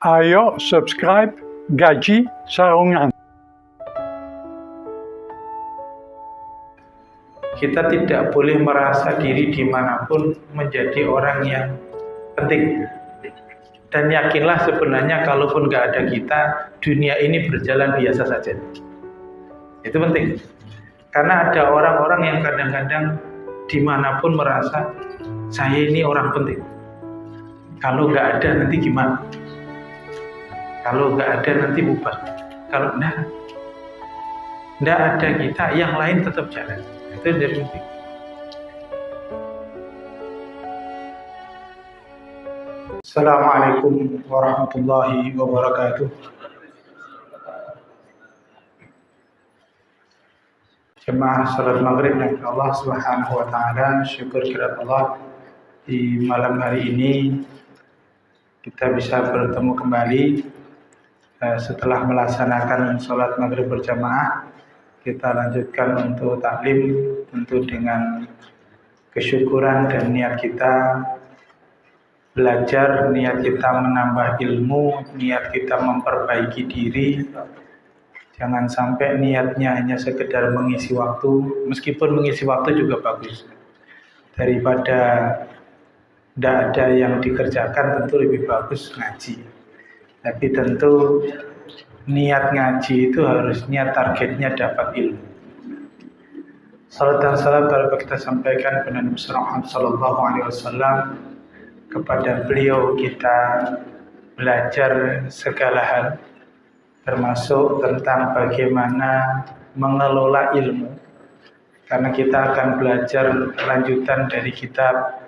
Ayo subscribe Gaji Sarungan. Kita tidak boleh merasa diri dimanapun menjadi orang yang penting. Dan yakinlah sebenarnya kalaupun nggak ada kita, dunia ini berjalan biasa saja. Itu penting. Karena ada orang-orang yang kadang-kadang dimanapun merasa saya ini orang penting. Kalau nggak ada nanti gimana? Kalau nggak ada nanti bubar. Kalau nggak ada kita, yang lain tetap jalan. Itu yang penting. Assalamualaikum warahmatullahi wabarakatuh. Jemaah salat maghrib yang Allah Subhanahu wa taala, syukur kepada Allah di malam hari ini kita bisa bertemu kembali setelah melaksanakan salat maghrib berjamaah. Kita lanjutkan untuk taklim, tentu dengan kesyukuran dan niat kita belajar, niat kita menambah ilmu, niat kita memperbaiki diri. Jangan sampai niatnya hanya sekedar mengisi waktu, meskipun mengisi waktu juga bagus. Daripada tidak ada yang dikerjakan, tentu lebih bagus ngaji. Tapi tentu niat ngaji itu harusnya targetnya dapat ilmu. Salat dan salam telah kita sampaikan kepada Nabi Muhammad sallallahu alaihi wasallam. Kepada beliau kita belajar segala hal, termasuk tentang bagaimana mengelola ilmu. Karena kita akan belajar lanjutan dari kitab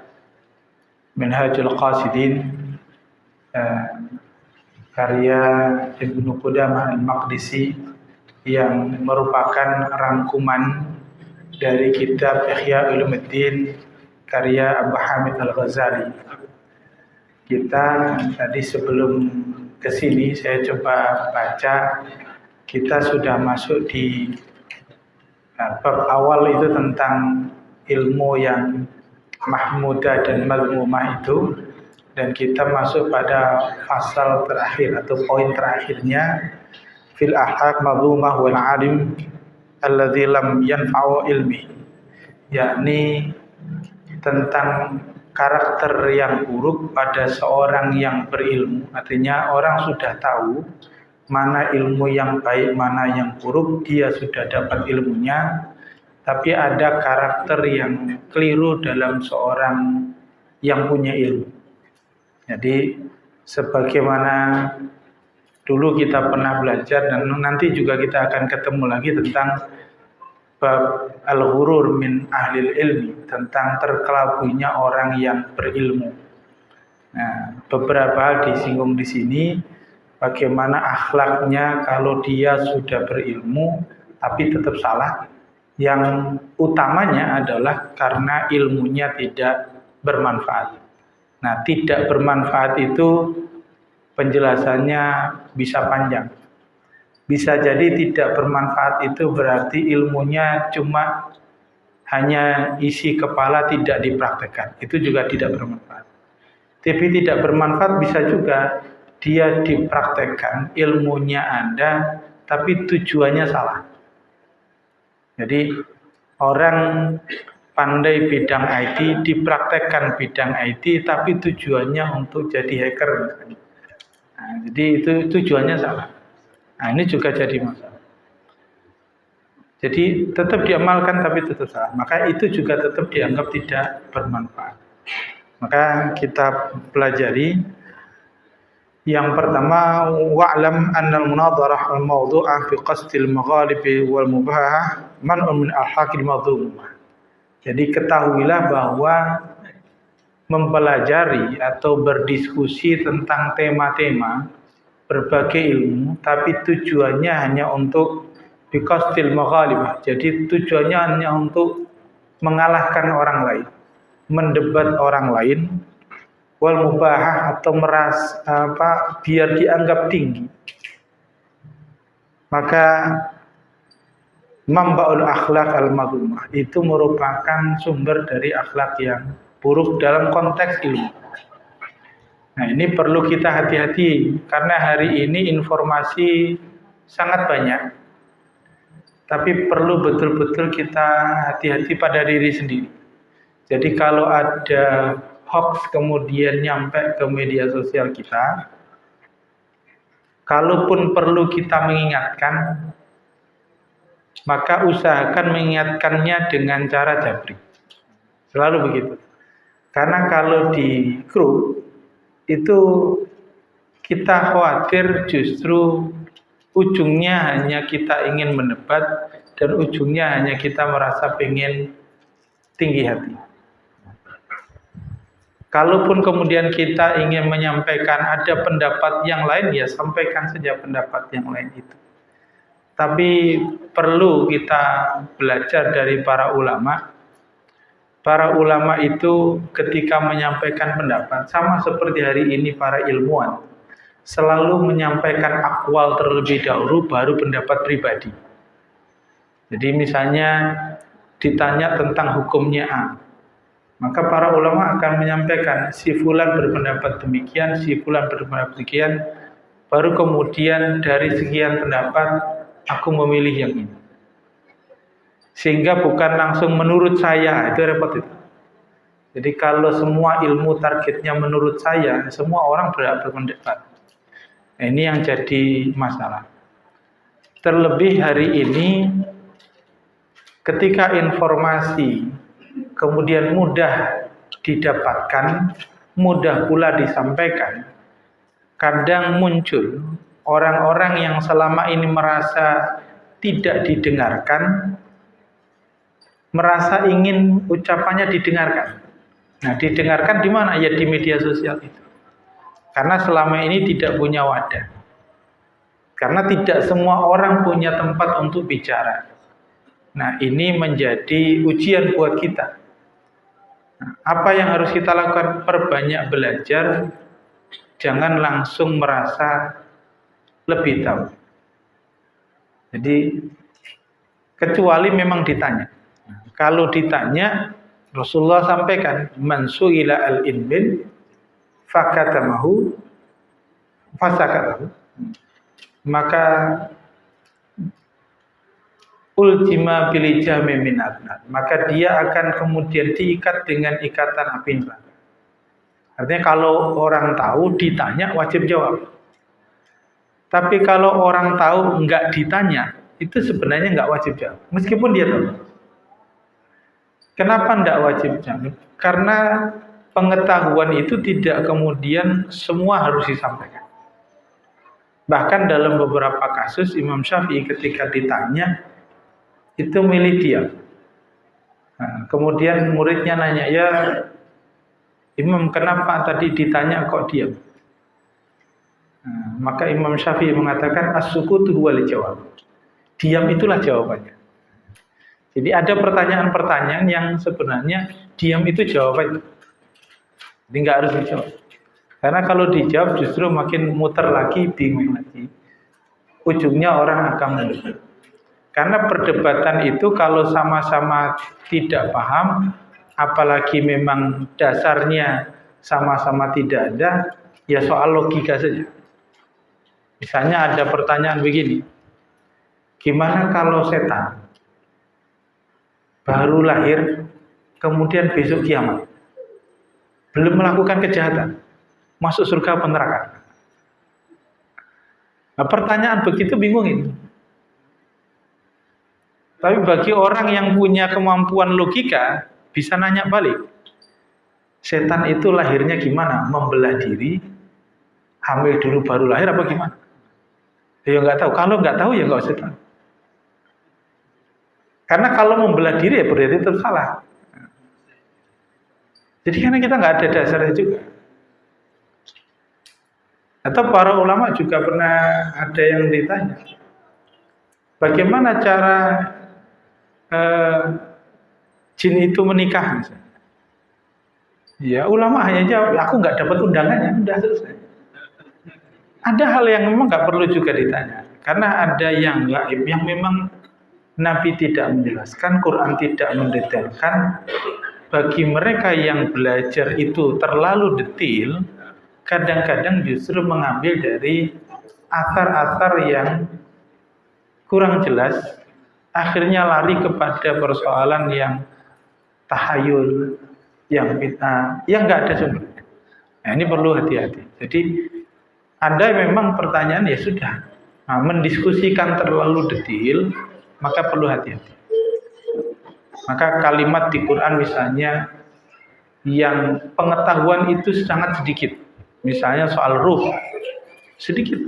Minhajul Qasidin, karya Ibnu Qudamah Al-Maqdisi, yang merupakan rangkuman dari kitab Ihya Ulumuddin karya Abu Hamid Al-Ghazali. Kita tadi sebelum kesini saya coba baca, kita sudah masuk di bab awal itu tentang ilmu yang mahmudah dan mazmumah itu, dan kita masuk pada pasal terakhir atau poin terakhirnya, fil ahaq mazmumah wal alim alladzi lam yanfa'u ilmi, yakni tentang karakter yang buruk pada seorang yang berilmu. Artinya orang sudah tahu mana ilmu yang baik, mana yang buruk, dia sudah dapat ilmunya, tapi ada karakter yang keliru dalam seorang yang punya ilmu. Jadi sebagaimana dulu kita pernah belajar, dan nanti juga kita akan ketemu lagi tentang bab al-ghurur min ahlil ilmi, tentang terkelabuinya orang yang berilmu. Nah, beberapa hal disinggung di sini, bagaimana akhlaknya kalau dia sudah berilmu tapi tetap salah. Yang utamanya adalah karena ilmunya tidak bermanfaat. Nah, tidak bermanfaat itu penjelasannya bisa panjang. Bisa jadi tidak bermanfaat itu berarti ilmunya cuma hanya isi kepala, tidak dipraktekkan. Itu juga tidak bermanfaat. Tapi tidak bermanfaat bisa juga dia dipraktekkan, ilmunya ada, tapi tujuannya salah. Jadi orang pandai bidang IT, dipraktekkan bidang IT, tapi tujuannya untuk jadi hacker. Nah, jadi itu tujuannya salah. Nah, ini juga jadi masalah. Jadi tetap diamalkan tapi tetap salah. Maka itu juga tetap dianggap tidak bermanfaat. Maka kita pelajari. Yang pertama, wa'lam annal munadharah al-mawdu'ah fi qasdil maghalib wal mubahah man'un min al-haqil madhumah. Jadi ketahuilah bahwa mempelajari atau berdiskusi tentang tema-tema berbagai ilmu, tapi tujuannya hanya untuk biqasdil maghalibah. Jadi tujuannya hanya untuk mengalahkan orang lain, mendebat orang lain, wal mubahah atau biar dianggap tinggi. Maka mambaul akhlak al-madhumah itu merupakan sumber dari akhlak yang buruk dalam konteks ilmu. Nah, ini perlu kita hati-hati karena hari ini informasi sangat banyak. Tapi perlu betul-betul kita hati-hati pada diri sendiri. Jadi kalau ada hoax kemudian nyampe ke media sosial kita, kalaupun perlu kita mengingatkan, maka usahakan mengingatkannya dengan cara jabri. Selalu begitu. Karena kalau di grup, itu kita khawatir justru ujungnya hanya kita ingin mendebat dan ujungnya hanya kita merasa pengen tinggi hati. Kalaupun kemudian kita ingin menyampaikan ada pendapat yang lain, ya sampaikan saja pendapat yang lain itu. Tapi perlu kita belajar dari para ulama. Para ulama itu ketika menyampaikan pendapat, sama seperti hari ini para ilmuwan, selalu menyampaikan akwal terlebih dahulu, baru pendapat pribadi. Jadi misalnya ditanya tentang hukumnya A, maka para ulama akan menyampaikan si fulan berpendapat demikian, si fulan berpendapat demikian, baru kemudian dari sekian pendapat aku memilih yang ini. Sehingga bukan langsung menurut saya, itu repot itu. Jadi kalau semua ilmu targetnya menurut saya, semua orang berhak berpendapat. Nah, ini yang jadi masalah. Terlebih hari ini, ketika informasi kemudian mudah didapatkan, mudah pula disampaikan, kadang muncul orang-orang yang selama ini merasa tidak didengarkan, merasa ingin ucapannya didengarkan. Nah, didengarkan di mana? Ya di media sosial itu. Karena selama ini tidak punya wadah. Karena tidak semua orang punya tempat untuk bicara. Nah, ini menjadi ujian buat kita. Nah, apa yang harus kita lakukan? Perbanyak belajar, jangan langsung merasa lebih tahu. Jadi, kecuali memang ditanya. Nah, kalau ditanya, Rasulullah sampaikan, man su'ila al-ilmin fakatamahu fasakatahu. Maka uljima bilijami min adnat, maka dia akan kemudian diikat dengan ikatan api neraka. Artinya kalau orang tahu ditanya wajib jawab. Tapi kalau orang tahu enggak ditanya, itu sebenarnya enggak wajib jawab, meskipun dia tahu. Kenapa enggak wajib jawab? Karena pengetahuan itu tidak kemudian semua harus disampaikan. Bahkan dalam beberapa kasus Imam Syafi'i ketika ditanya itu milih diam. Nah, kemudian muridnya nanya, ya Imam kenapa tadi ditanya kok diam? Nah, maka Imam Syafi'i mengatakan as-sukutu huwal jawab. Diam itulah jawabannya. Jadi ada pertanyaan-pertanyaan yang sebenarnya diam itu jawaban. Jadi nggak harus dijawab. Karena kalau dijawab justru makin muter lagi, bingung lagi. Ujungnya orang akan mundur. Karena perdebatan itu kalau sama-sama tidak paham, apalagi memang dasarnya sama-sama tidak ada, ya soal logika saja. Misalnya ada pertanyaan begini, gimana kalau setan baru lahir, kemudian besok kiamat, belum melakukan kejahatan, masuk surga atau neraka? Nah, pertanyaan begitu bingungin. Tapi bagi orang yang punya kemampuan logika, bisa nanya balik. Setan itu lahirnya gimana? Membelah diri, hamil dulu baru lahir apa gimana? Ya nggak tahu. Kalau nggak tahu ya nggak usah tahu. Karena kalau membelah diri ya berarti itu salah. Jadi karena kita nggak ada dasarnya juga. Atau para ulama juga pernah ada yang ditanya, bagaimana cara jin itu menikah? Ya ulama hanya jawab, aku nggak dapat undangannya, udah selesai. Ada hal yang memang nggak perlu juga ditanya, karena ada yang gaib yang memang Nabi tidak menjelaskan, Quran tidak mendetailkan. Bagi mereka yang belajar itu terlalu detail, kadang-kadang justru mengambil dari asar-asar yang kurang jelas, akhirnya lari kepada persoalan yang tahayul, yang bid'ah, yang nggak ada sumbernya. Nah, ini perlu hati-hati. Jadi Anda memang pertanyaan ya sudah, nah, mendiskusikan terlalu detail, maka perlu hati-hati. Maka kalimat di Quran misalnya yang pengetahuan itu sangat sedikit, misalnya soal ruh, sedikit,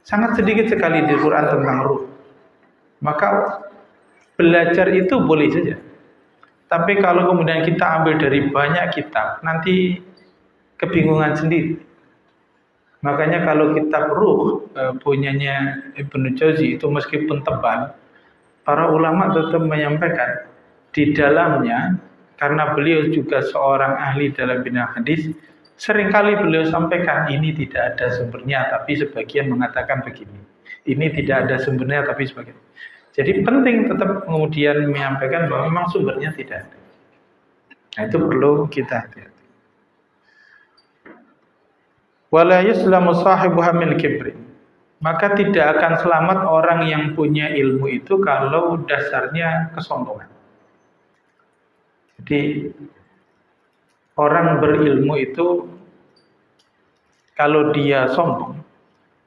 sangat sedikit sekali di Quran tentang ruh. Maka belajar itu boleh saja. Tapi kalau kemudian kita ambil dari banyak kitab, nanti kebingungan sendiri. Makanya kalau kitab Ruh punyanya Ibnu Jauzi itu meskipun tebal, para ulama tetap menyampaikan di dalamnya, karena beliau juga seorang ahli dalam bidang hadis, seringkali beliau sampaikan ini tidak ada sumbernya, tapi sebagian mengatakan begini. Ini tidak ada sumbernya, tapi sebagian. Jadi penting tetap kemudian menyampaikan bahwa memang sumbernya tidak ada. Nah, itu perlu kita hati-hati. Wala yuslamu sahibuha min kibrin. Maka tidak akan selamat orang yang punya ilmu itu kalau dasarnya kesombongan. Jadi orang berilmu itu kalau dia sombong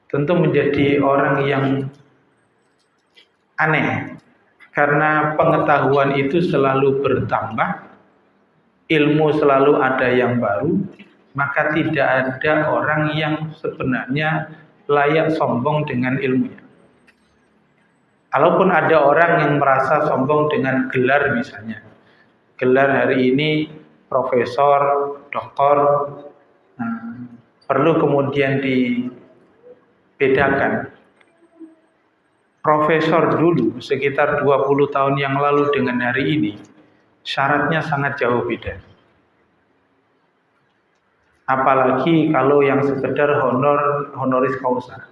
tentu menjadi orang yang aneh, karena pengetahuan itu selalu bertambah, ilmu selalu ada yang baru, maka tidak ada orang yang sebenarnya layak sombong dengan ilmunya. Kalaupun ada orang yang merasa sombong dengan gelar misalnya, gelar hari ini profesor, doktor, perlu kemudian dibedakan. Profesor dulu sekitar 20 tahun yang lalu dengan hari ini syaratnya sangat jauh beda. Apalagi kalau yang sekedar honoris causa.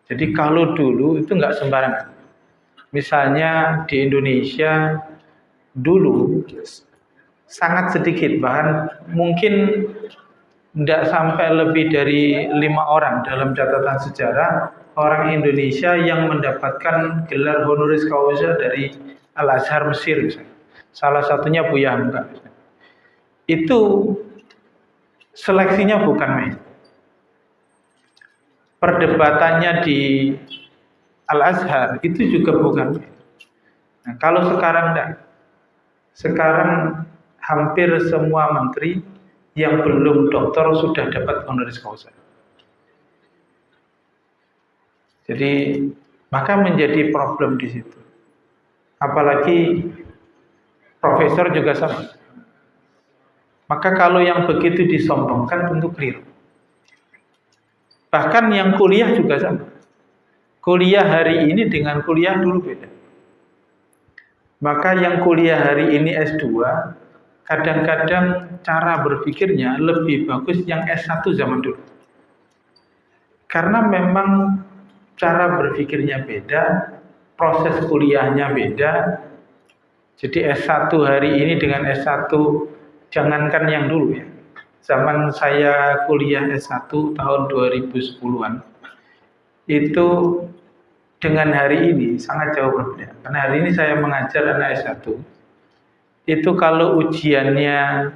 Jadi kalau dulu itu nggak sembarangan. Misalnya di Indonesia dulu sangat sedikit, bahkan mungkin tidak sampai lebih dari 5 orang dalam catatan sejarah orang Indonesia yang mendapatkan gelar honoris causa dari Al-Azhar Mesir misalnya. Salah satunya Buya Hamka. Itu seleksinya bukan main. Perdebatannya di Al-Azhar itu juga bukan main. Nah, kalau sekarang enggak. Sekarang hampir semua menteri yang belum doktor sudah dapat honoris causa. Jadi maka menjadi problem di situ. Apalagi profesor juga sama. Maka kalau yang begitu disombongkan tentu keliru. Bahkan yang kuliah juga sama. Kuliah hari ini dengan kuliah dulu beda. Maka yang kuliah hari ini S2, kadang-kadang cara berpikirnya lebih bagus yang S1 zaman dulu. Karena memang cara berpikirnya beda, proses kuliahnya beda. Jadi S1 hari ini dengan S1, jangankan yang dulu ya. Zaman saya kuliah S1 tahun 2010-an, itu dengan hari ini sangat jauh berbeda. Karena hari ini saya mengajar anak S1, itu kalau ujiannya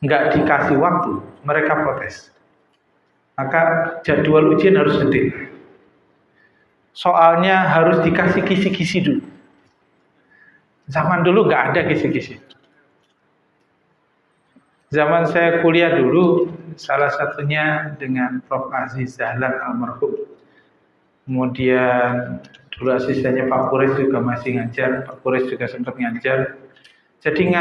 nggak dikasih waktu, mereka protes. Maka jadwal ujian harus detail. Soalnya harus dikasih kisi-kisi dulu. Zaman dulu nggak ada kisi-kisi. Zaman saya kuliah dulu, salah satunya dengan Prof. Aziz Dahlan almarhum. Kemudian dulu asistennya Pak Kures juga masih ngajar, Pak Kures juga sempat ngajar. Jadi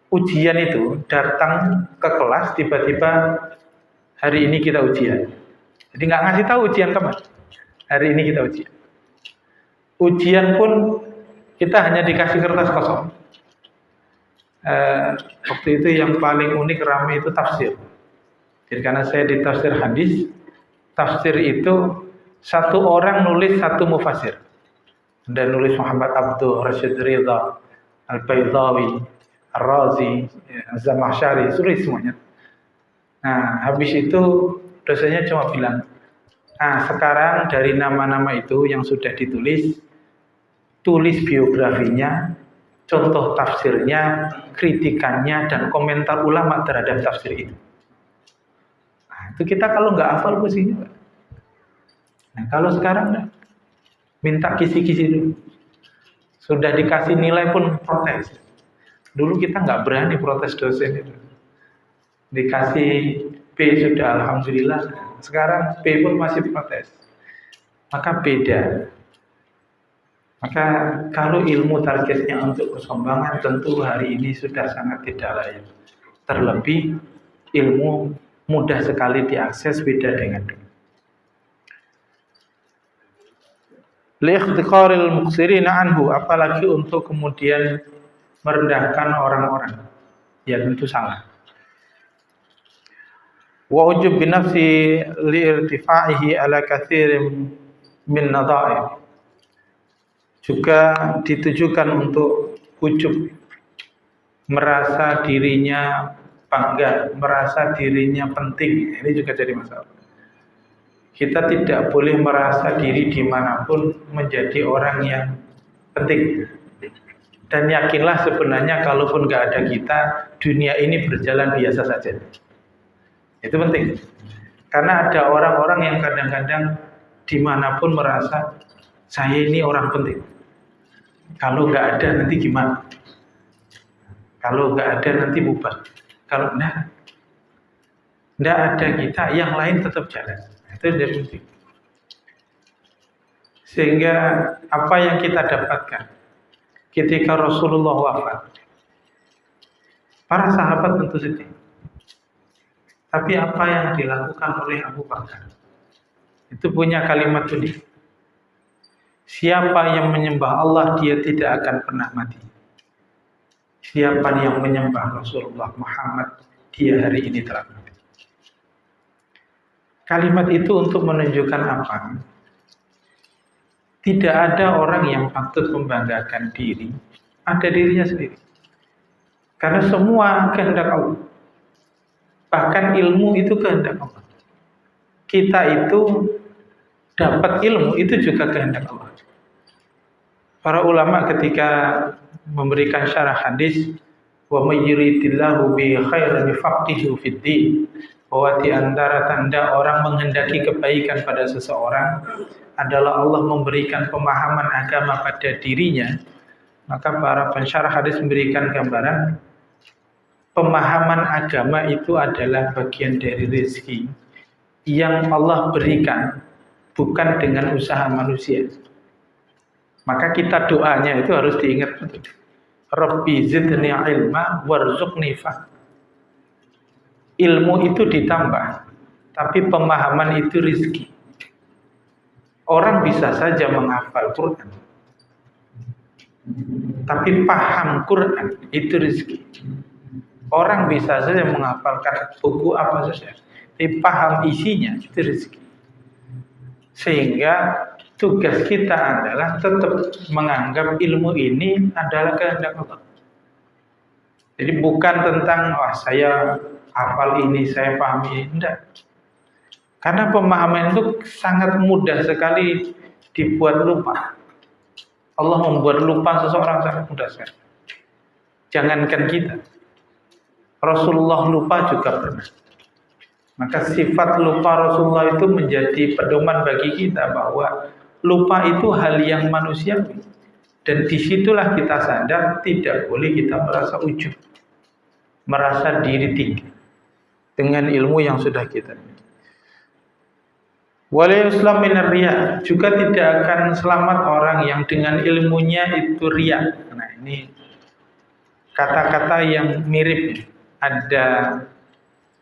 ujian itu datang ke kelas tiba-tiba hari ini kita ujian. Jadi nggak ngasih tahu ujian kapan. Hari ini kita ujian. Ujian pun kita hanya dikasih kertas kosong. Waktu itu yang paling unik ramai itu tafsir. Jadi karena saya di tafsir hadis, tafsir itu satu orang nulis satu mufasir. Dan nulis Muhammad Abdul Rashid Ridha, Al-Baydawi, Ar-Razi, Az-Zamakhsyari, tulis semuanya. Nah, habis itu dosennya cuma bilang, nah sekarang dari nama-nama itu yang sudah ditulis, tulis biografinya, contoh tafsirnya, kritikannya, dan komentar ulama terhadap tafsir itu. Nah, itu kita kalau nggak hafal posisinya. Nah, kalau sekarang minta kisi-kisi dulu. Sudah dikasih nilai pun protes. Dulu kita nggak berani protes dosen itu. Dikasih B sudah alhamdulillah. Sekarang B pun masih protes. Maka beda. Maka kalau ilmu targetnya untuk kesombongan, tentu hari ini sudah sangat tidak layak. Terlebih ilmu mudah sekali diakses, beda dengan dulu. Liikhtiqaril muqsirina anhu, apalagi untuk kemudian merendahkan orang-orang. Ya tentu salah. Wa ujub bi nafsi liirtifaihi ala katsirin min nadha'ir. Juga ditujukan untuk ujub, merasa dirinya bangga, merasa dirinya penting. Ini juga jadi masalah. Kita tidak boleh merasa diri dimanapun menjadi orang yang penting. Dan yakinlah sebenarnya kalaupun nggak ada kita, dunia ini berjalan biasa saja. Itu penting. Karena ada orang-orang yang kadang-kadang dimanapun merasa saya ini orang penting. Kalau nggak ada nanti gimana? Kalau nggak ada nanti bubar. Kalau nggak ada kita, yang lain tetap jalan. Itu yang penting. Sehingga apa yang kita dapatkan ketika Rasulullah wafat, para sahabat tentu sedih. Tapi apa yang dilakukan oleh Abu Bakar itu punya kalimat unik. Siapa yang menyembah Allah, dia tidak akan pernah mati. Siapa yang menyembah Rasulullah Muhammad, dia hari ini telah mati. Kalimat itu untuk menunjukkan apa? Tidak ada orang yang patut membanggakan diri, ada dirinya sendiri. Karena semua kehendak Allah. Bahkan ilmu itu kehendak Allah. Kita itu dapat ilmu itu juga kehendak Allah. Para ulama ketika memberikan syarah hadis, wa may yuridillahu bi khairin yufaqihu fid din, bahwa di antara tanda orang menghendaki kebaikan pada seseorang adalah Allah memberikan pemahaman agama pada dirinya. Maka para pensyarah hadis memberikan gambaran pemahaman agama itu adalah bagian dari rezeki yang Allah berikan, bukan dengan usaha manusia. Maka kita doanya itu harus diingat betul. Rabbi zidni ilma warzuqni fahma. Ilmu itu ditambah, tapi pemahaman itu rezeki. Orang bisa saja menghafal Quran, tapi paham Quran itu rezeki. Orang bisa saja menghafalkan buku apa saja, tapi paham isinya itu rezeki. Sehingga tugas kita adalah tetap menganggap ilmu ini adalah kehendak Allah. Jadi bukan tentang wah saya hafal ini, saya pahami ini, enggak. Karena pemahaman itu sangat mudah sekali dibuat lupa. Allah membuat lupa seseorang sangat mudah sekali. Jangankan kita, Rasulullah lupa juga pernah. Maka sifat lupa Rasulullah itu menjadi pedoman bagi kita bahwa lupa itu hal yang manusiawi. Dan disitulah kita sadar tidak boleh kita merasa ujub, merasa diri tinggi dengan ilmu yang sudah kita miliki. Wala yuslam minar riya, juga tidak akan selamat orang yang dengan ilmunya itu riya. Nah, ini kata-kata yang mirip. Ada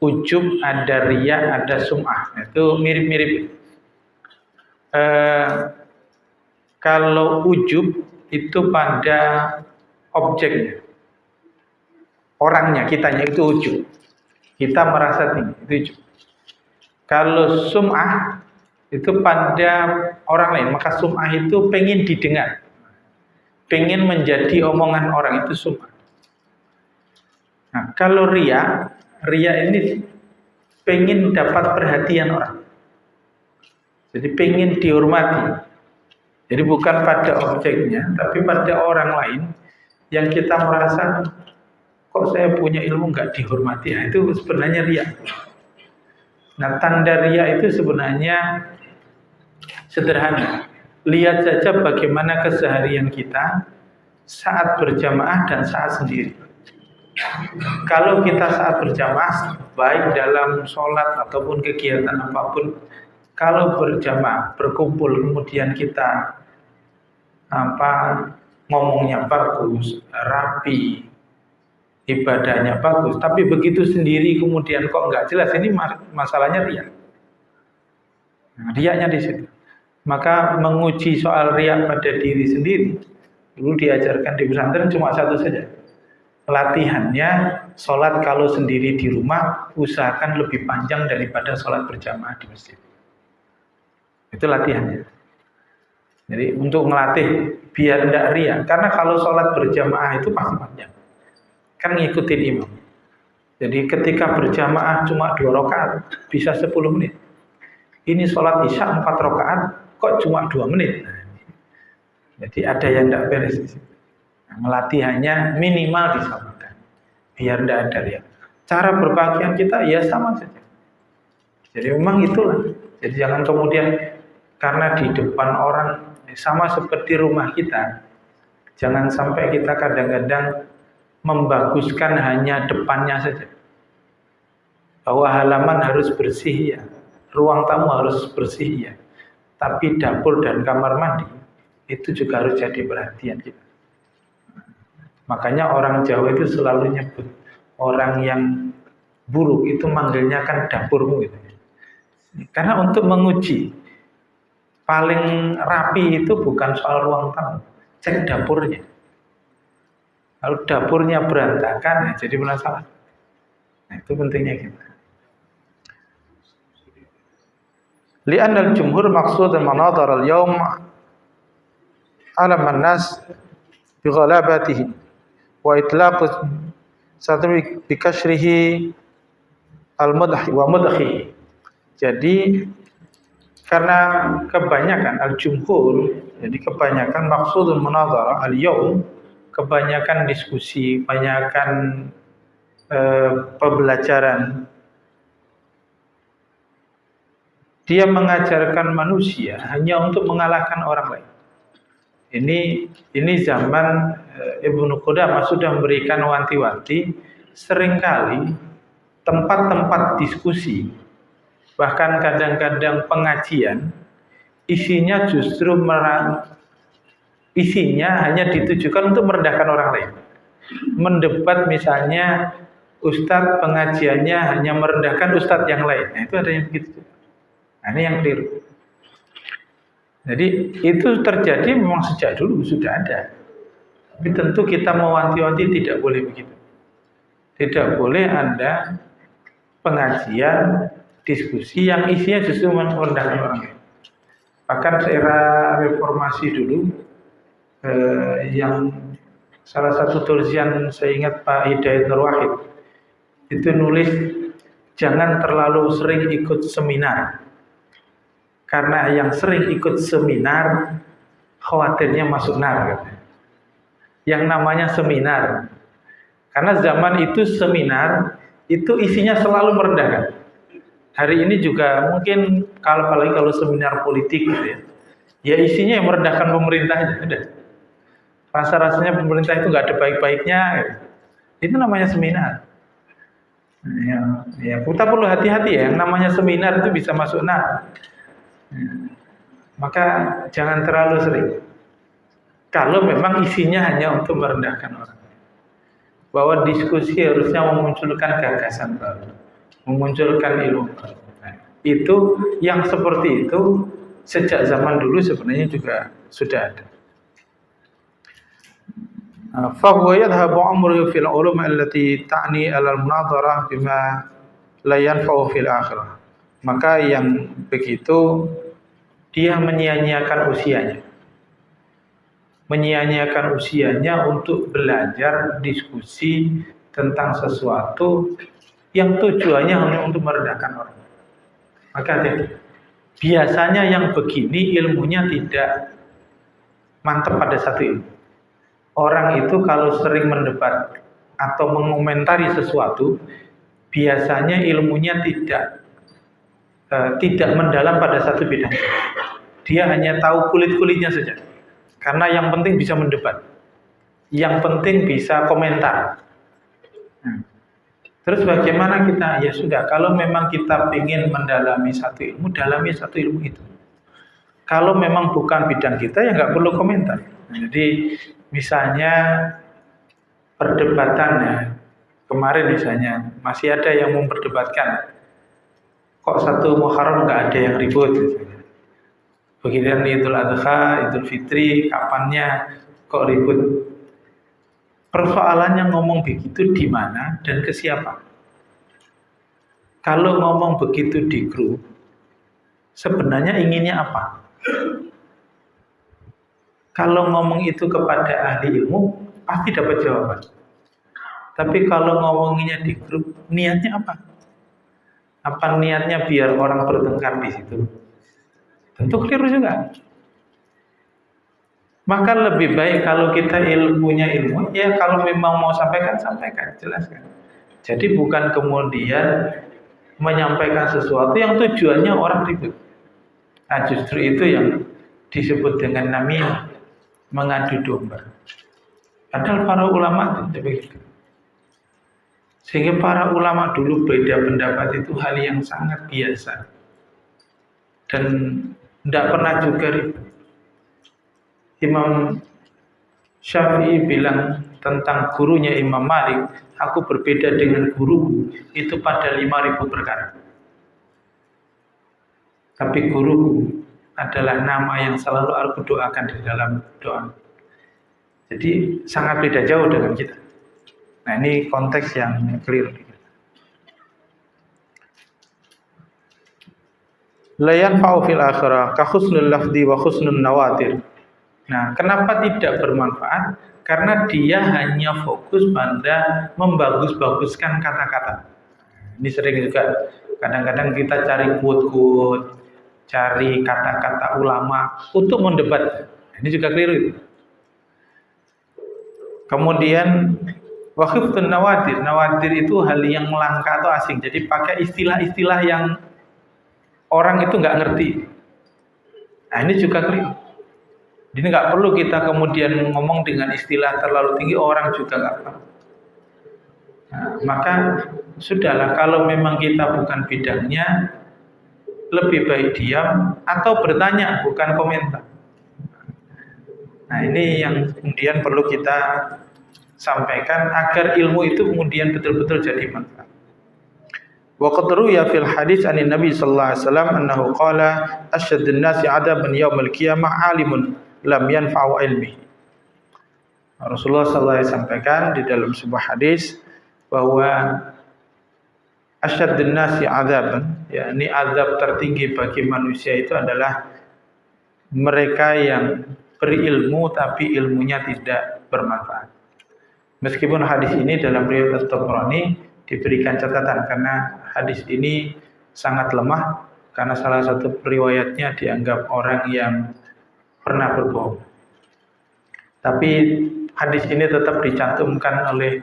ujub, ada riya, ada sum'ah. Itu mirip-mirip. Kalau ujub itu pada objeknya, orangnya, kitanya itu ujub. Kita merasa tinggi, itu ujub. Kalau sum'ah itu pada orang lain, maka sum'ah itu pengen didengar, pengen menjadi omongan orang, itu sum'ah. Nah, kalau riya ini pengen dapat perhatian orang. Jadi pengen dihormati. Jadi bukan pada objeknya, tapi pada orang lain yang kita merasa kok saya punya ilmu nggak dihormati. Nah, itu sebenarnya riya. Nah, tanda riya itu sebenarnya sederhana. Lihat saja bagaimana keseharian kita saat berjamaah dan saat sendiri. Kalau kita saat berjamaah, baik dalam sholat ataupun kegiatan apapun, kalau berjamaah, berkumpul, kemudian kita ngomongnya bagus, rapi, ibadahnya bagus, tapi begitu sendiri kemudian kok nggak jelas, ini masalahnya riya. Nah, riyanya di situ. Maka menguji soal riya pada diri sendiri, dulu diajarkan di pesantren cuma satu saja. Latihannya, sholat kalau sendiri di rumah, usahakan lebih panjang daripada sholat berjamaah di masjid. Itu latihannya. Jadi untuk melatih biar tidak riya. Karena kalau sholat berjamaah itu pasti panjang. Kan ngikutin imam. Jadi ketika berjamaah cuma 2 rakaat, bisa 10 menit. Ini sholat isya 4 rakaat, kok cuma 2 menit. Jadi ada yang tidak beres di situ. Melatihannya minimal disamakan biar tidak ada riya. Cara berpakaian kita ya sama saja. Jadi memang itulah. Jadi jangan kemudian karena di depan orang sama seperti rumah kita, jangan sampai kita kadang-kadang membaguskan hanya depannya saja. Bahwa halaman harus bersih ya, ruang tamu harus bersih ya, tapi dapur dan kamar mandi itu juga harus jadi perhatian kita. Makanya orang Jawa itu selalu nyebut orang yang buruk itu manggilnya kan dapurmu gitu. Karena untuk menguji paling rapi itu bukan soal ruang tamu, cek dapurnya. Kalau dapurnya berantakan, ya jadi masalah. Nah, itu pentingnya kita. Li'anna al-jumhur maqsud al-manadhar al-yawm ala man-nas bi ghalabatihi wa itlaq satri bi kashrihi al-mudhi wa mudhi. Jadi karena kebanyakan al-jumhur, jadi kebanyakan maksudul munadharah al-yawm, kebanyakan diskusi, kebanyakan pembelajaran, dia mengajarkan manusia hanya untuk mengalahkan orang lain. Ini zaman Ibnu Qudamah sudah memberikan wanti-wanti, seringkali tempat-tempat diskusi, bahkan kadang-kadang pengajian, isinya justru hanya ditujukan untuk merendahkan orang lain. Mendebat misalnya, ustadz pengajiannya hanya merendahkan ustadz yang lain. Nah, itu ada yang begitu. Nah, ini yang keliru. Jadi itu terjadi memang sejak dulu sudah ada. Tapi tentu kita mewanti-wanti tidak boleh begitu. Tidak boleh ada pengajian, diskusi yang isinya justru merendahkan orang lain. Bahkan era reformasi dulu, yang salah satu tulisan saya ingat Pak Hidayat Nur Wahid itu nulis jangan terlalu sering ikut seminar, karena yang sering ikut seminar khawatirnya masuk neraka. Yang namanya seminar, karena zaman itu seminar itu isinya selalu merendahkan. Hari ini juga mungkin apalagi kalau seminar politik gitu ya isinya yang merendahkan pemerintah aja. Rasa-rasanya pemerintah itu nggak ada baik-baiknya gitu. Itu namanya seminar. Ya, kita perlu hati-hati ya, yang namanya seminar itu bisa masuk neraka. Maka jangan terlalu sering. Kalau memang isinya hanya untuk merendahkan orang. Bahwa diskusi harusnya memunculkan gagasan baru, memunculkan ilmu baru. Nah, itu yang seperti itu sejak zaman dulu sebenarnya juga sudah ada. فهو يذهب عمره في العلوم التي تعني على المناظرة بما لا ينفع في الآخرة. Maka yang begitu dia menyia-nyiakan usianya. Menyia-nyiakan usianya untuk belajar diskusi tentang sesuatu yang tujuannya hanya untuk merendahkan orang. Maka biasanya yang begini ilmunya tidak mantap pada satu ilmu. Orang itu kalau sering mendebat atau mengomentari sesuatu, biasanya ilmunya tidak mendalam pada satu bidang. Dia hanya tahu kulit-kulitnya saja. Karena yang penting bisa mendebat. Yang penting bisa komentar. Terus bagaimana kita? Ya sudah, kalau memang kita ingin mendalami satu ilmu, dalami satu ilmu itu. Kalau memang bukan bidang kita, ya nggak perlu komentar. Jadi misalnya perdebatannya, kemarin misalnya masih ada yang memperdebatkan, kok satu Muharram nggak ada yang ribut. Begitu Idul Adha, Idul Fitri, kapannya kok ribut? Persoalannya ngomong begitu di mana dan ke siapa? Kalau ngomong begitu di grup, sebenarnya inginnya apa? Kalau ngomong itu kepada ahli ilmu, pasti dapat jawaban. Tapi kalau ngomonginnya di grup, niatnya apa? Apa niatnya biar orang bertengkar di situ? Tentu keliru juga. Maka lebih baik kalau kita ilmunya ilmu, ya kalau memang mau sampaikan, jelaskan. Jadi bukan kemudian menyampaikan sesuatu yang tujuannya orang ribut. Nah justru itu yang disebut dengan namimah, mengadu domba. Padahal para ulama tidak begitu. Sehingga para ulama dulu beda pendapat itu hal yang sangat biasa. Dan tidak pernah juga ribut. Imam Syafi'i bilang tentang gurunya Imam Malik, aku berbeda dengan guruku itu pada 5.000 perkara. Tapi guruku adalah nama yang selalu aku doakan di dalam doa. Jadi sangat beda jauh dengan kita. Nah ini konteks yang keliru. La yanfa'u fil akhirah ka husnul lafzi wa husnul nawatir. Nah, kenapa tidak bermanfaat? Karena dia hanya fokus pada membagus-baguskan kata-kata. Ini sering juga kadang-kadang kita cari quote-quote, cari kata-kata ulama untuk mendebat. Ini juga keliru. Kemudian wakhifun nawatir. Nawatir itu hal yang langka atau asing. Jadi pakai istilah-istilah yang orang itu nggak ngerti. Nah, ini juga keliru. Jadi nggak perlu kita kemudian ngomong dengan istilah terlalu tinggi, orang juga nggak paham. Nah, maka sudahlah, kalau memang kita bukan bidangnya, lebih baik diam atau bertanya, bukan komentar. Nah ini yang kemudian perlu kita sampaikan agar ilmu itu kemudian betul-betul jadi manfaat. Wa qad ruya fil hadis anin Nabi sallallahu alaihi wasallam annahu qala asyaddun nasi 'adaban yaumil qiyamah 'alimun lam yanfa'u ilmihi. Rasulullah sallallahu alaihi wasallam sampaikan di dalam sebuah hadis bahwa asyaddun nasi 'adaban, yakni azab tertinggi bagi manusia itu adalah mereka yang berilmu tapi ilmunya tidak bermanfaat. Meskipun hadis ini dalam riwayat At-Tabrani diberikan catatan karena hadis ini sangat lemah karena salah satu riwayatnya dianggap orang yang pernah berbohong. Tapi hadis ini tetap dicantumkan oleh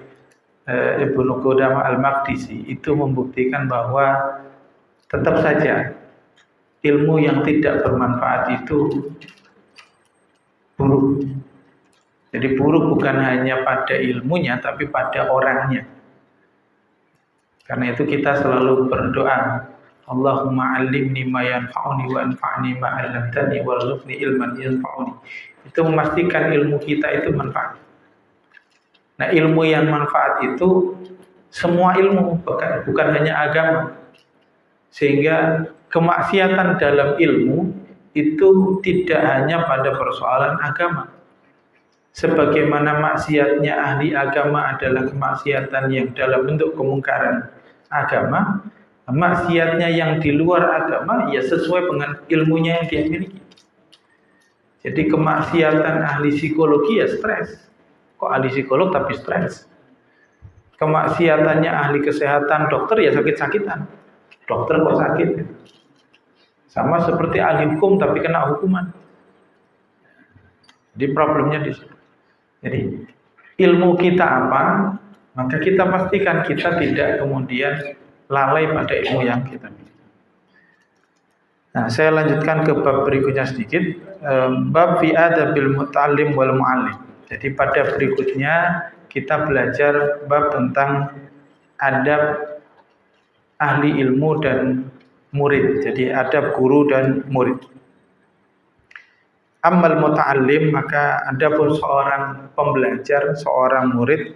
Ibnu Qudamah Al-Maqdisi. Itu membuktikan bahwa tetap saja ilmu yang tidak bermanfaat itu buruk. Jadi buruk bukan hanya pada ilmunya tapi pada orangnya. Karena itu kita selalu berdoa, Allahumma 'allimni ma yanfa'uni wa anfa'ni ma 'allamtani warzuqni ilman yanfa'uni. Itu memastikan ilmu kita itu manfaat. Nah, ilmu yang manfaat itu semua ilmu, bukan hanya agama. Sehingga kemaksiatan dalam ilmu itu tidak hanya pada persoalan agama. Sebagaimana maksiatnya ahli agama adalah kemaksiatan yang dalam bentuk kemungkaran agama, maksiatnya yang di luar agama ya sesuai dengan ilmunya yang dia miliki. Jadi kemaksiatan ahli psikologi ya stres. Kok ahli psikolog tapi stres? kemaksiatannya ahli kesehatan, dokter ya sakit-sakitan. Dokter kok sakit? Sama seperti ahli hukum tapi kena hukuman. Jadi problemnya di situ. Jadi ilmu kita apa, maka kita pastikan kita tidak kemudian lalai pada ilmu yang kita miliki. Nah, saya lanjutkan ke bab berikutnya sedikit. Bab fi adabil muta'allim wal mu'allim. Jadi pada berikutnya kita belajar bab tentang adab ahli ilmu dan murid. Jadi adab guru dan murid. Ammal muta'allim, maka adapun seorang pembelajar, seorang murid,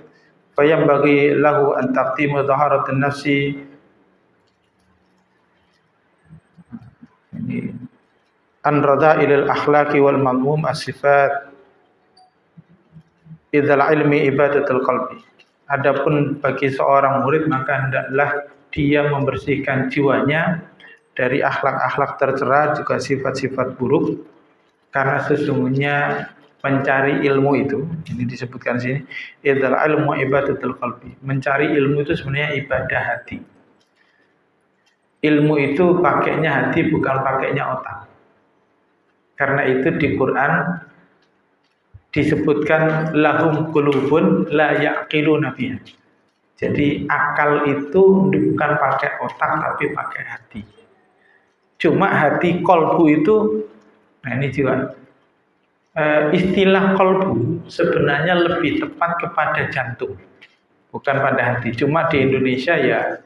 fayam bagi lahu an taqtimu dhaharatun nafsi. Ini an radha'ilil akhlaqi wal madmum as-sifat idzal ilmi ibadatul qalbi. Adapun bagi seorang murid maka hendaklah dia membersihkan jiwanya dari akhlak-akhlak tercela juga sifat-sifat buruk, karena sesungguhnya mencari ilmu itu, ini disebutkan sini, idzal ilmu ibadatul qalbi. Mencari ilmu itu sebenarnya ibadah hati. Ilmu itu pakainya hati, bukan pakainya otak. Karena itu di Quran disebutkan lahum qulubun la yaqiluna biha. Jadi akal itu bukan pakai otak tapi pakai hati. Cuma hati kolbu itu, nah ini juga istilah kolbu sebenarnya lebih tepat kepada jantung, bukan pada hati. Cuma di Indonesia ya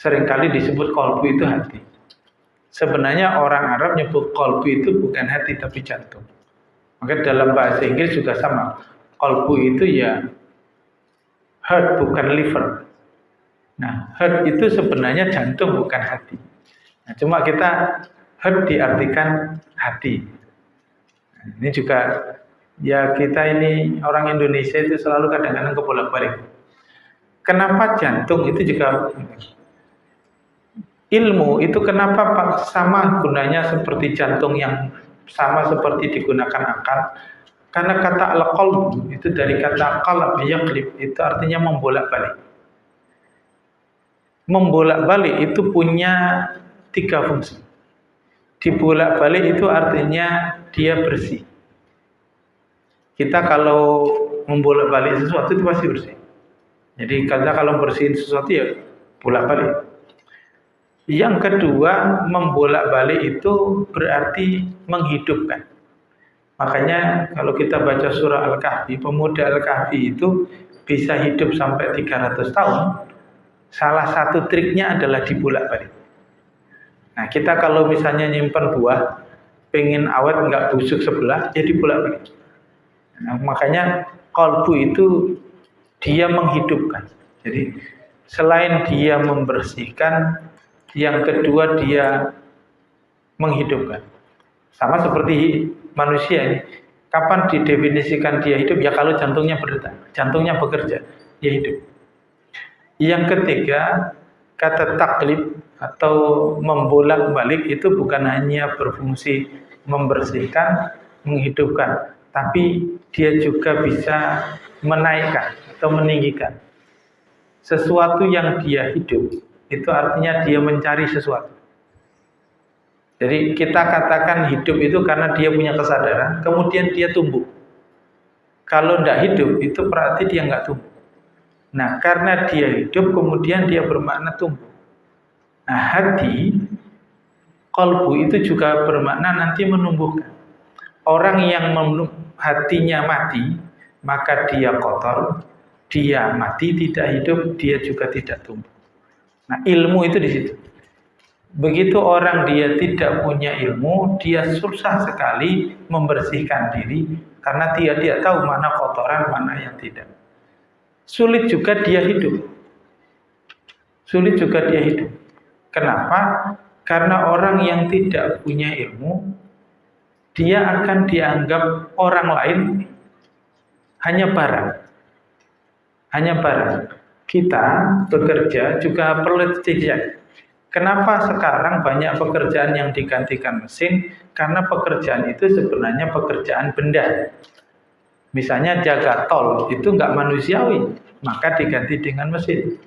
seringkali disebut kolbu itu hati. Sebenarnya orang Arab nyebut kolbu itu bukan hati tapi jantung. Maka dalam bahasa Inggris juga sama. Kolbu itu ya heart bukan liver. Nah, heart itu sebenarnya jantung bukan hati. Nah, cuma kita heart diartikan hati. Nah, ini juga ya kita ini orang Indonesia itu selalu kadang-kadang kebolak-balik. Kenapa jantung itu juga ilmu itu kenapa sama gunanya seperti jantung yang sama seperti digunakan akal? Karena kata al-qalb itu dari kata qalb yaqlib, itu artinya membolak-balik. Membolak-balik itu punya 3 fungsi. Dibolak-balik itu artinya dia bersih. Kita kalau membolak-balik sesuatu itu pasti bersih. Jadi kalau bersihin sesuatu ya bolak-balik. Yang kedua, membolak-balik itu berarti menghidupkan. Makanya kalau kita baca surah Al-Kahfi, pemuda Al-Kahfi itu bisa hidup sampai 300 tahun. Salah satu triknya adalah dibolak-balik. Nah, kita kalau misalnya nyimpen buah, pengen awet nggak busuk sebelah, ya dibolak-balik. Nah, makanya qalbu itu dia menghidupkan. Jadi selain dia membersihkan, yang kedua dia menghidupkan. Sama seperti manusia ini. Kapan didefinisikan dia hidup? Ya kalau jantungnya berdetak, jantungnya bekerja, dia hidup. Yang ketiga, kata taklib atau membolak-balik itu bukan hanya berfungsi membersihkan, menghidupkan, tapi dia juga bisa menaikkan atau meninggikan. Sesuatu yang dia hidup itu artinya dia mencari sesuatu. Jadi kita katakan hidup itu karena dia punya kesadaran, kemudian dia tumbuh. Kalau tidak hidup itu berarti dia nggak tumbuh. Nah, karena dia hidup kemudian dia bermakna tumbuh. Nah, hati, qalbu itu juga bermakna nanti menumbuhkan. Orang yang hatinya mati, maka dia kotor, dia mati, tidak hidup, dia juga tidak tumbuh. Nah, ilmu itu di situ. Begitu orang dia tidak punya ilmu, dia susah sekali membersihkan diri karena dia tidak tahu mana kotoran, mana yang tidak. Sulit juga dia hidup. Sulit juga dia hidup. Kenapa? Karena orang yang tidak punya ilmu, dia akan dianggap orang lain hanya barang. Hanya barang. Kita bekerja juga perlu dicek. Kenapa sekarang banyak pekerjaan yang digantikan mesin? Karena pekerjaan itu sebenarnya pekerjaan benda. Misalnya jaga tol, itu nggak manusiawi. maka diganti dengan mesin.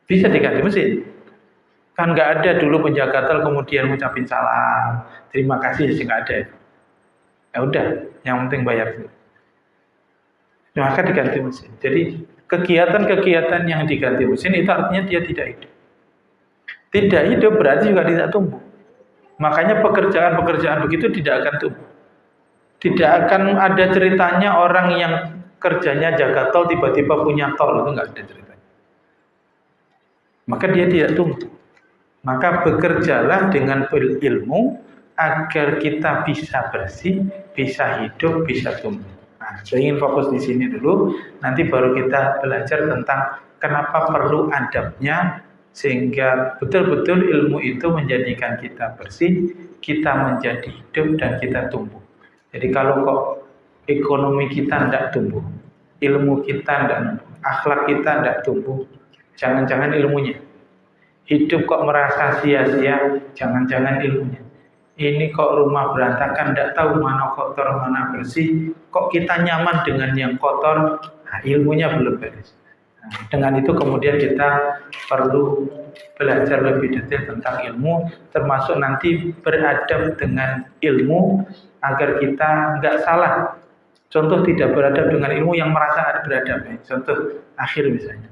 Bisa diganti mesin. Kan nggak ada dulu penjaga tol kemudian ngucapin salam, terima kasih, nggak ada. Ya udah, yang penting bayar dulu. Maka diganti mesin. Jadi kegiatan-kegiatan yang diganti mesin itu artinya dia tidak hidup. Tidak hidup berarti juga tidak tumbuh. Makanya pekerjaan-pekerjaan begitu tidak akan tumbuh. Tidak akan ada ceritanya orang yang kerjanya jaga tol tiba-tiba punya tol, itu nggak ada ceritanya. Maka dia tidak tumbuh. Maka bekerjalah dengan ilmu agar kita bisa bersih, bisa hidup, bisa tumbuh. Nah, saya ingin fokus di sini dulu. Nanti baru kita belajar tentang kenapa perlu adabnya, sehingga betul-betul ilmu itu menjadikan kita bersih, kita menjadi hidup, dan kita tumbuh. Jadi kalau kok ekonomi kita tidak tumbuh, ilmu kita tidak tumbuh, akhlak kita tidak tumbuh, jangan-jangan ilmunya. Hidup kok merasa sia-sia, jangan-jangan ilmunya. Ini kok rumah berantakan, tidak tahu mana kotor, mana bersih. Kok kita nyaman dengan yang kotor, nah, ilmunya belum beres. Nah, dengan itu kemudian kita perlu belajar lebih detail tentang ilmu, termasuk nanti beradab dengan ilmu, agar kita nggak salah. Contoh tidak beradab dengan ilmu yang merasa beradab. Contoh akhir misalnya.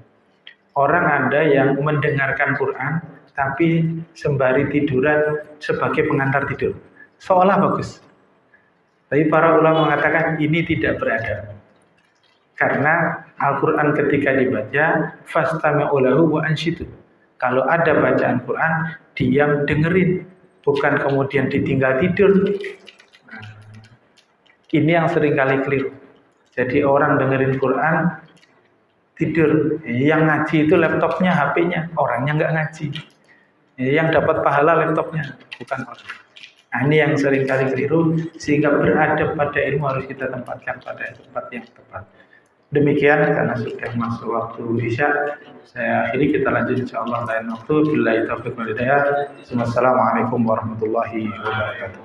Orang ada yang mendengarkan Quran, tapi sembari tiduran sebagai pengantar tidur. Seolah bagus. Tapi para ulama mengatakan ini tidak beradab. Karena Al-Quran ketika dibaca, fastami'u lahu wa anshitu. Kalau ada bacaan Quran, diam dengerin. Bukan kemudian ditinggal tidur. Nah, ini yang sering kali keliru. Jadi orang dengerin Quran, tidur. Yang ngaji itu laptopnya, HP-nya. Orangnya nggak ngaji. Yang dapat pahala laptopnya, bukan orang. Nah, ini yang sering kali keliru. Sehingga beradab pada ilmu harus kita tempatkan pada tempat yang tepat. Demikian karena sudah masuk waktu Isya. Saya akhiri, kita lanjut insyaallah lain waktu. Billahi taufiq wal hidayah. Wassalamualaikum warahmatullahi wabarakatuh.